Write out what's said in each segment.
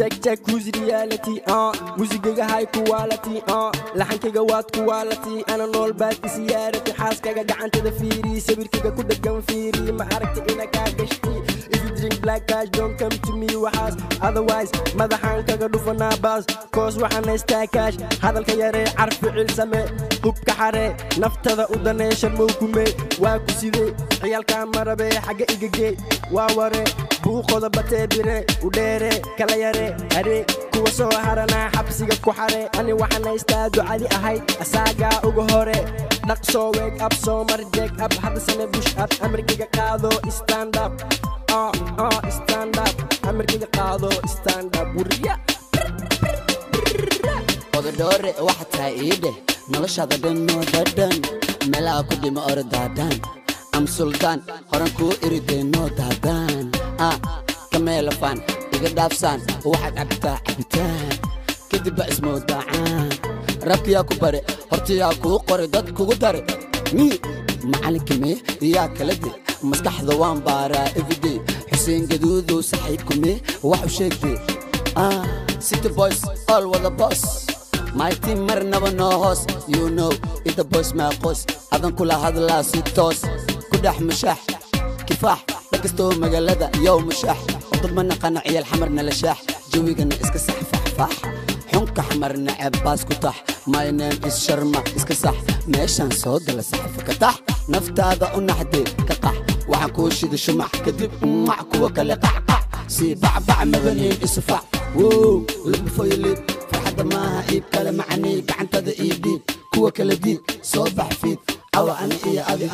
check who's reality musiga high quality laxankayga waad quality ana nool baad isiyaarati xaaskayga gacantada fiiri sawirkayga ku dhagan fiiri ma aragti ina ka gashti if you drink black cash don't come to me waxaas otherwise madaxan kaga dhufanaa baas koos waxaan haystaa cash hadalka yare carfi cilsame hubka xare naftada u daneeshan mawkume waa ku sidee ciyaalka marabe xagga igagee waa ware buuqoda batee bire u dheere kala yare are kuwa soo harana xabsiga ku xare ani waxaan haystaa ducadi ahayd asaagaa ugu hore dhaqsoo wake up soo mar jake up hadda same bush up amarkiga qaado stand up stand up amarkiga qaado stand up wuriya ododore waxa tahay iide noloshada dhanoo dadhan meelaha ku dhima ordaadan am sultan horan kuu irideenoo daadaan kameelafaan iga dhaafsaan waxaad cabtaa cabitaan kadib ba ismoodacaan rabkiyaa ku bare hortiyaa kuu qore dad kugu dare macalinkime yaa kala de maskaxda waan baaraa everyday xuseen gaduudow saxiibkume wax u sheegde city boys all with the boss my team marnaba no hoos you know it the boss my qos adan kula hadlaa si toos ku dhex mushax kifaax dhakastoo magaalada yow mushax dad ma naqana ciyal xamarna la shaax jawigana iska sax faxfax xunka xamarna ceebbaas ku tax my name is sharma iska sax meeshaan soo gala saxafa ka tax naftaada u naxdee ka qax waxaan kuu shida shumac kadib mac kuwa kale qacqac sii bacbac maganin isfac wow libi foyolib farxadda maaha iib kale macanii gacantada iibdhiib kuwa kala diid soo bax fiid cawa ani iyo adi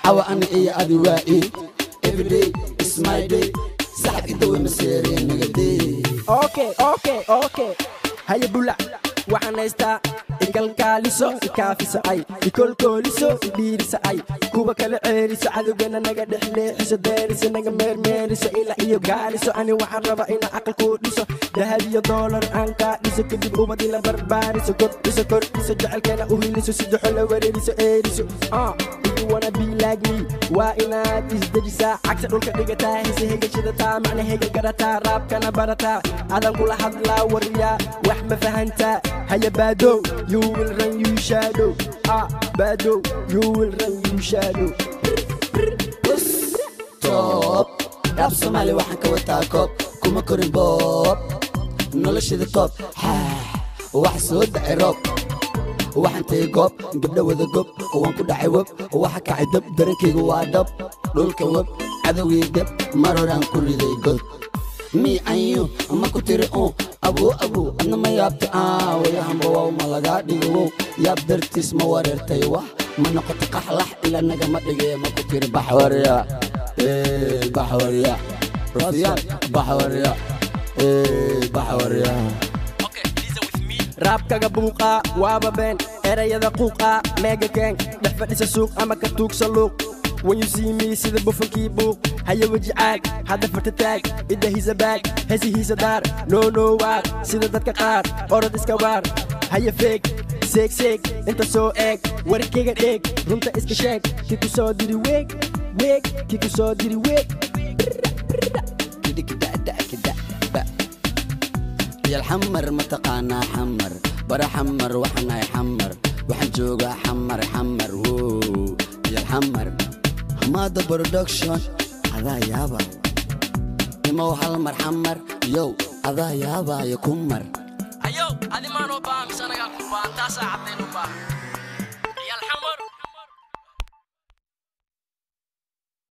cawa ani iyo adi waa iid everyday is my day saxab idawe maseereen nagadee okay haya bula waxaan haystaa ikalkaaliso ikaafiso ay ikolkooliso idhiiriso ay kuwa kala ceeriso cadowgana naga dhexleexiso deeriso naga meermeeriso ilaa iyo gaaliso ani waxaan raba ina aqal kuu dhiso dahab iyo doolar aan kaa dhiso kadib ubad ila barbaariso kordhiso kordhiso jecelkana u hiliso si doxo la wareeriso eeriso you wanna be like me waa inaad isdejisaa cagta dhulka dhigataa hise hegashadataa macna hega garataa raabkana barataa adan kula hadlaa wariyaa wax ma fahantaa haya baadow you will run you shadow baadow you will run you shadow top rap Somali waxaan ka wataa koob kuma korin boob noloshada top wax soo dhacay roob waxaan tagay goob gabdha wada gob waan ku dhacay web waxa kacay dab darankayga waa dhab dhulka web cadowgii dab mar horaan ku riday god me and you ma ku tiri abu adna ma yaabta wayahanba waa ma lagaa dhigo yaab dartiis ma wareertay wax ma noqoto qaxlax ilaa nagama dhigay ma ku tiri baxwariya baxwariya rafiyaan baxwariya baxwariya raabkaga buuqa waaba been erayada quuqa mega gang dhex fadhisa suuq ama ka tuugsa luuq when you see me sida bufankii buuq haya weji caag hadda farta taag idda hiisa baag hesi hiisa daar no waar sida dadka qaar orod iska waar haya feeg seeg inta soo eeg warkayga dheeg runta iska sheeg kii ku soo diri weeg kii ku soo diri weeg يا الحمر متقانا حمر برا حمر وحنا يحمر وحن جوجا حمر يا الحمر حمادة برودكشن هذا يابا يمو حلمر حمر يو هذا يابا يكمر أيو هذه ما نوبام سنة قال تاسع عبدين